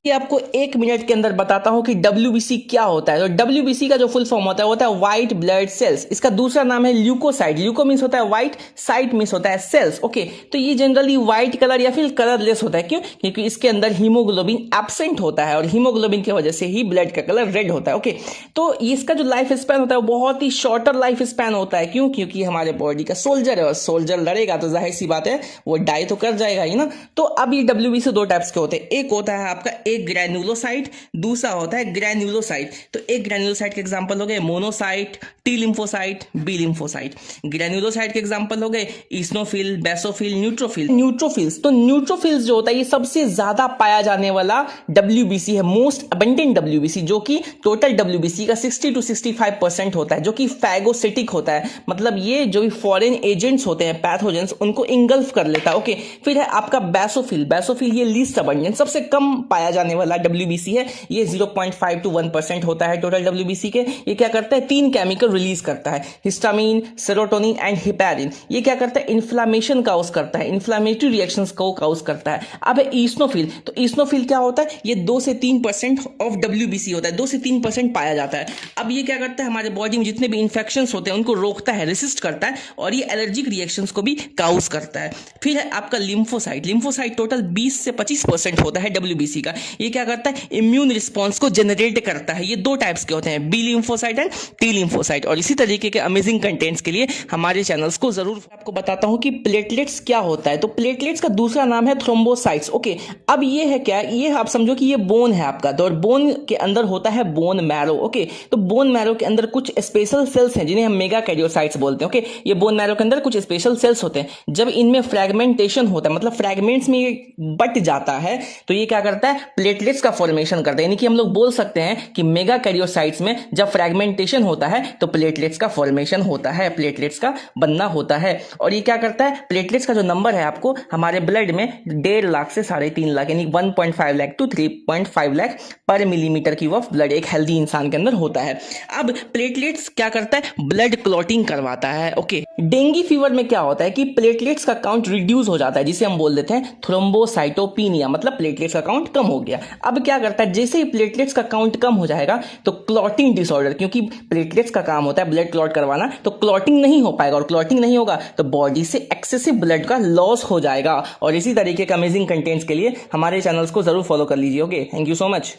ये आपको 1 मिनट के अंदर बताता हूं कि WBC क्या होता है। तो WBC का जो फुल फॉर्म होता है व्हाइट ब्लड सेल्स। इसका दूसरा नाम है ल्यूकोसाइट। ल्यूको मीन्स होता है व्हाइट, साइट मीन्स होता है सेल्स। ओके, तो ये जनरली व्हाइट कलर या फिर कलरलेस होता है। क्यों? क्योंकि इसके अंदर हीमोग्लोबिन एब्सेंट होता है और हीमोग्लोबिन की वजह से ही ब्लड का कलर रेड होता है। ओके, तो इसका जो लाइफ स्पैन होता है वो बहुत ही शॉर्टर लाइफ स्पैन होता है। क्यों? क्योंकि हमारे बॉडी का सोल्जर है और सोल्जर लड़ेगा तो जाहिर सी बात है वो डाई तो कर जाएगा ही ना। तो अब ये WBC दो टाइप्स के होते हैं। एक होता है आपका एक ग्रैन्युलोसाइट, दूसरा होता है ग्रैन्युलोसाइट। तो एक ग्रैन्युलोसाइट के एग्जांपल हो गए monocyte, T lymphocyte, B lymphocyte. Granulocyte के एग्जांपल हो गए इस्नोफिल, बेसोफिल, न्यूट्रोफिल। न्यूट्रोफिल्स, तो न्यूट्रोफिल्स जो होता है ये सबसे ज्यादा पाया जाने वाला WBC है, मोस्ट अबंडेंट WBC, जो कि टोटल WBC का 60 to 65% होता है, जो कि फैगोसिटिक होता है। मतलब ये जो भी फॉरेन एजेंट्स होते हैं, पैथोजेंस, उनको इंगल्फ कर लेता है। ओके, फिर है आपका बेसोफिल। बेसोफिल ये लीस्ट अबंडेंट, सबसे कम पाया जाने वाला WBC है। ये 0.5 to 1% होता है टोटल WBC के। ये क्या करता है? 3 केमिकल रिलीज करता है, हिस्टामिन, सेरोटोनिन एंड हिपैरिन। ये क्या करता है? इन्फ्लामेशन काउज करता है, इन्फ्लामेटरी रिएक्शंस को काउज करता है। अब है ईस्नोफिल। तो ईस्नोफिल क्या होता है? ये 2 से 3% ऑफ WBC होता है, 2 से 3% पाया जाता है। अब ये क्या करता है? हमारे बॉडी में जितने भी इन्फेक्शंस होते हैं उनको रोकता है, रेसिस्ट करता है, और ये एलर्जिक रिएक्शंस को भी काउज करता है। फिर है आपका लिम्फोसाइट। लिम्फोसाइट टोटल 20 से 25% होता है WBC का। ये क्या करता है? इम्यून रिस्पॉन्स को जनरेट करता है। ये 2 टाइप्स के होते हैं, B lymphocyte and T lymphocyte. और इसी तरीके के अमेजिंग कंटेंट्स के लिए हमारे चैनल्स को जरूर। आपको बताता हूं कि प्लेटलेट्स क्या होता है। तो प्लेटलेट्स का दूसरा नाम है थ्रोम्बोसाइट्स। ओके, अब ये है क्या? ये आप समझो कि ये बोन है आपका, तो और बोन के अंदर होता है बोन मैरो। ओके, तो बोन मैरो के अंदर कुछ स्पेशल सेल्स हैं जिन्हें हम मेगा कैरियोसाइट्स बोलते हैं। ओके, ये बोन मैरो के अंदर कुछ स्पेशल सेल्स होते हैं। जब इनमें फ्रैगमेंटेशन होता है, मतलब फ्रैगमेंट्स में ये बट जाता है, तो ये क्या करता है? प्लेटलेट्स का फॉर्मेशन करता है। यानी कि हम लोग बोल सकते हैं कि मेगा कैरियोसाइट्स में जब फ्रैगमेंटेशन होता है तो प्लेटलेट्स का फॉर्मेशन होता है, प्लेटलेट्स का बनना होता है। और ये क्या करता है? प्लेटलेट्स का जो नंबर है आपको हमारे ब्लड में 1.5 लाख से 3.5 लाख, यानी 1.5 लाख टू 3.5 लाख पर मिलीमीटर क्यूब ऑफ ब्लड एक हेल्दी इंसान के अंदर होता है। अब प्लेटलेट्स क्या करता है? ब्लड क्लॉटिंग करवाता है। ओके, डेंगू फीवर में क्या होता है कि प्लेटलेट्स का काउंट रिड्यूस हो जाता है, जिसे हम बोल देते हैं थ्रोम्बोसाइटोपिनिया, मतलब प्लेटलेट्स का काउंट कम हो गया। अब क्या करता है? जैसे ही प्लेटलेट्स का काउंट कम हो जाएगा तो क्लॉटिंग डिसऑर्डर, क्योंकि प्लेटलेट्स का काम होता है ब्लड क्लॉट करवाना, तो क्लॉटिंग नहीं हो पाएगा, और क्लॉटिंग नहीं होगा तो बॉडी से एक्सेसिव ब्लड का लॉस हो जाएगा। और इसी तरीके के अमेजिंग कंटेंट्स के लिए हमारे चैनल्स को जरूर फॉलो कर लीजिए। Okay, thank you so much.